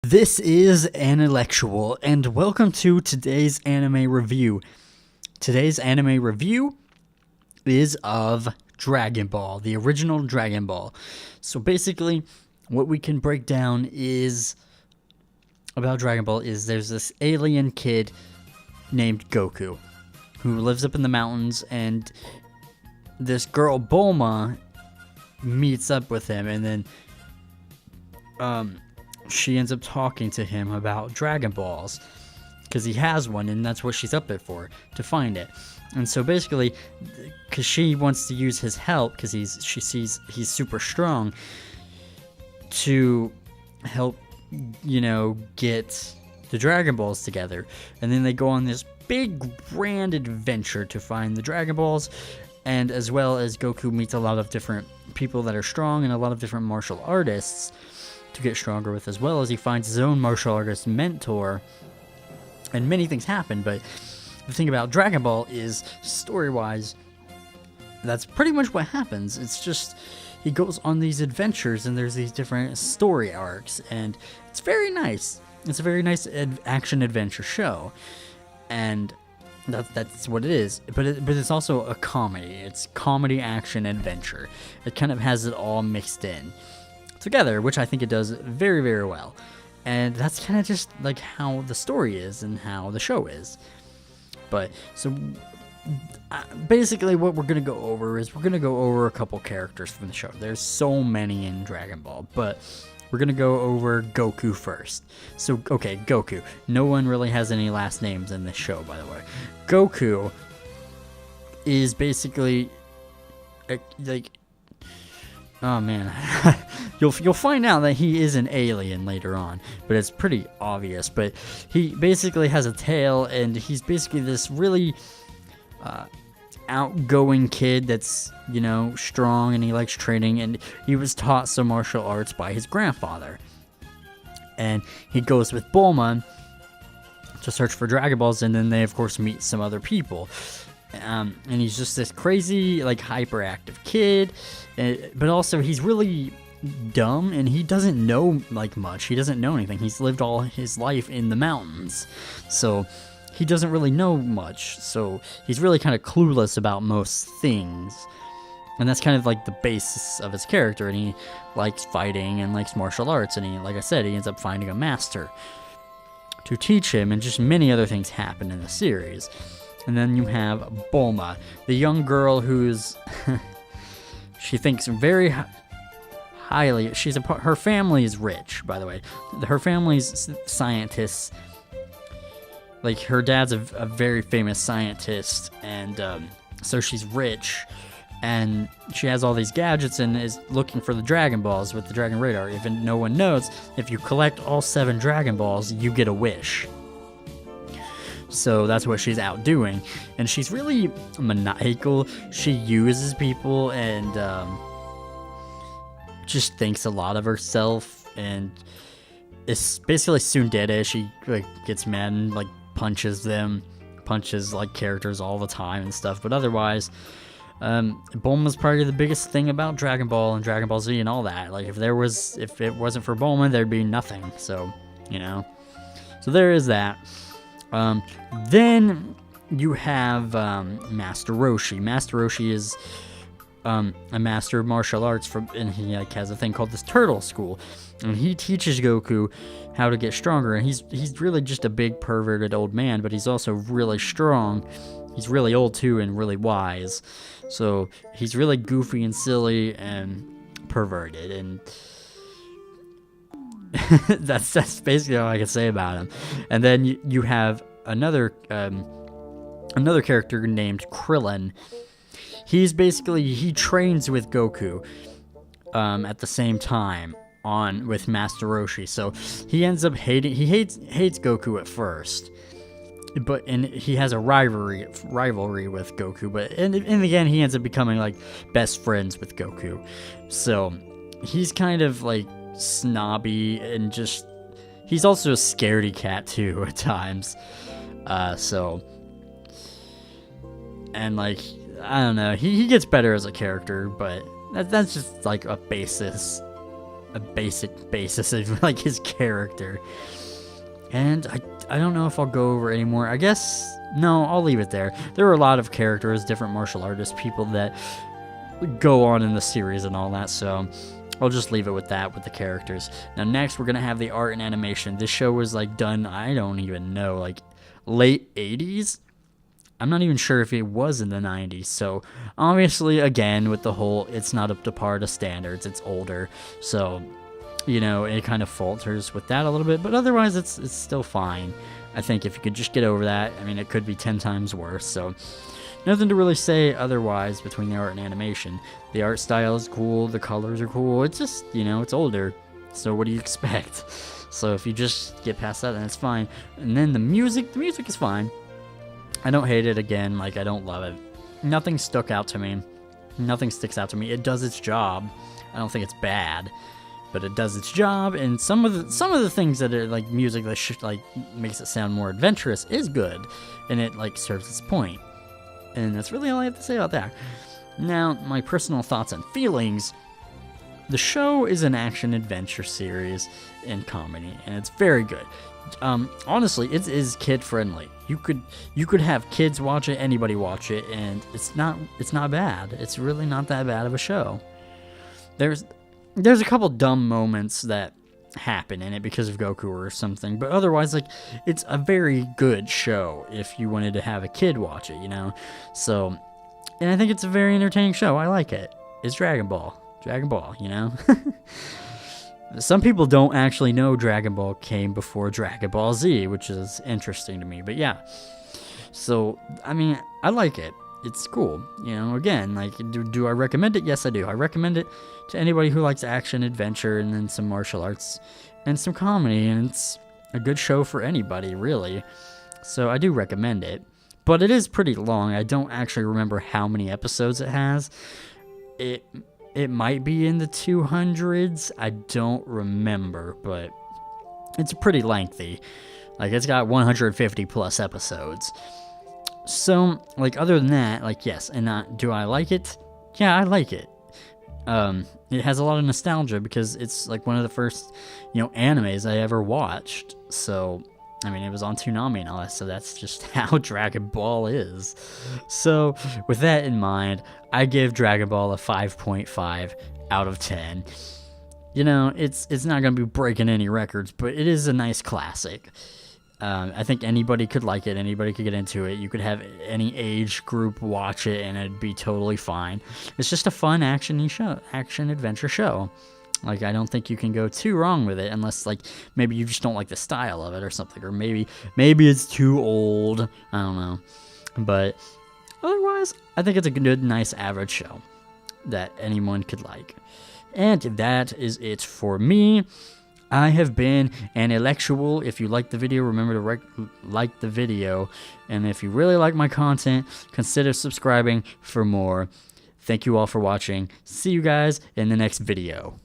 This is Intellectual, and welcome to today's anime review. Today's anime review is of Dragon Ball, the original Dragon Ball. So basically, what we can break down is about Dragon Ball is there's this alien kid named Goku who lives up in the mountains, and this girl Bulma meets up with him, and then she ends up talking to him about Dragon Balls because he has one, and that's what she's up there for, to find it. And so basically, because she wants to use his help because she sees he's super strong to help, get the Dragon Balls together. And then they go on this big grand adventure to find the Dragon Balls, and as well as Goku meets a lot of different people that are strong and a lot of different martial artists to get stronger with, as well as he finds his own martial artist mentor, and many things happen. But the thing about Dragon Ball is, story-wise, that's pretty much what happens. It's just he goes on these adventures, and there's these different story arcs, and it's very nice. It's a very nice action-adventure show, and that's what it is. But it's also a comedy. It's comedy, action, adventure. It kind of has it all mixed in together, which I think it does very, very well. And that's kind of just like how the story is and how the show is. But so basically what we're going to go over is we're going to go over a couple characters from the show. There's so many in Dragon Ball, but we're going to go over Goku first. So, okay, Goku. No one really has any last names in this show, by the way. Goku is basically like, oh man, you'll find out that he is an alien later on, but it's pretty obvious. But he basically has a tail, and he's basically this really outgoing kid that's, strong, and he likes training, and he was taught some martial arts by his grandfather. And he goes with Bulma to search for Dragon Balls, and then they of course meet some other people. And he's just this crazy, hyperactive kid, but also he's really dumb, and he doesn't know much. He doesn't know anything. He's lived all his life in the mountains, so he doesn't really know much. So he's really kind of clueless about most things, and that's kind of the basis of his character. And he likes fighting and likes martial arts, and he, like I said, he ends up finding a master to teach him, and just many other things happen in the series. And then you have Bulma, the young girl who's she thinks very highly. Her family is rich, by the way. Her family's scientists. Her dad's a very famous scientist, and so she's rich, and she has all these gadgets and is looking for the Dragon Balls with the Dragon Radar. Even no one knows, if you collect all 7 Dragon Balls, you get a wish. So that's what she's out doing, and she's really maniacal. She uses people and just thinks a lot of herself, and it's basically tsundere. She gets mad and punches characters all the time and stuff. But otherwise, Bulma's probably the biggest thing about Dragon Ball and Dragon Ball Z and all that. If it wasn't for Bulma, there'd be nothing. So so there is that. Then you have Master Roshi. Master Roshi is a master of martial arts and he has a thing called this Turtle School, and he teaches Goku how to get stronger. And he's really just a big perverted old man, but he's also really strong. He's really old too, and really wise. So he's really goofy and silly and perverted, and that's basically all I can say about him. And then you have another character named Krillin. He trains with Goku at the same time with Master Roshi. So he ends up hates Goku at first, and he has a rivalry with Goku. But in the end, he ends up becoming best friends with Goku. So he's kind of snobby, and just he's also a scaredy cat too at times. And I don't know, he gets better as a character, but that's just a basis a basic basis of like his character. And I don't know if I'll go over anymore. I guess, no, I'll leave it there. There are a lot of characters, different martial artists, people that go on in the series and all that, so I'll just leave it with that, with the characters. Now next, we're going to have the art and animation. This show was like done, I don't even know, like late 80s? I'm not even sure if it was in the 90s, so obviously, again, with the whole, it's not up to par to standards, it's older, so, you know, it kind of falters with that a little bit, but otherwise, it's still fine. I think if you could just get over that, I mean, it could be 10 times worse, so nothing to really say otherwise between the art and animation. The art style is cool, the colors are cool, it's just, you know, it's older, so what do you expect? So if you just get past that, then it's fine. And then the music is fine. I don't hate it again, like, I don't love it. Nothing stuck out to me. Nothing sticks out to me. It does its job. I don't think it's bad, but it does its job, and some of the things that are, like, music that like, makes it sound more adventurous is good, and it, like, serves its point. And that's really all I have to say about that. Now, my personal thoughts and feelings. The show is an action-adventure series and comedy, and it's very good. Honestly, it is kid-friendly. You could have kids watch it, anybody watch it, and it's not bad. It's really not that bad of a show. There's a couple dumb moments that happen in it because of Goku or something, but otherwise, like, it's a very good show if you wanted to have a kid watch it, you know? So, and I think it's a very entertaining show. I like it. It's Dragon Ball, you know? Some people don't actually know Dragon Ball came before Dragon Ball Z, which is interesting to me, but yeah. So, I mean, I like it. It's cool, you know, again, like, do I recommend it? Yes, I do. I recommend it to anybody who likes action, adventure, and then some martial arts, and some comedy, and it's a good show for anybody, really. So I do recommend it, but it is pretty long. I don't actually remember how many episodes it has. It might be in the 200s. I don't remember, but it's pretty lengthy. Like, it's got 150 plus episodes. So, like, other than that, like, yes, and do I like it? Yeah, I like it. It has a lot of nostalgia because it's, like, one of the first, you know, animes I ever watched. So, I mean, it was on Toonami and all that, so that's just how Dragon Ball is. So, with that in mind, I give Dragon Ball a 5.5 out of 10. You know, it's not going to be breaking any records, but it is a nice classic. I think anybody could like it. Anybody could get into it. You could have any age group watch it, and it'd be totally fine. It's just a fun action-adventure show. Like, I don't think you can go too wrong with it, unless, like, maybe you just don't like the style of it or something, or maybe it's too old. I don't know. But otherwise, I think it's a good, nice, average show that anyone could like. And that is it for me. I have been an intellectual. If you like the video, remember to like the video. And if you really like my content, consider subscribing for more. Thank you all for watching. See you guys in the next video.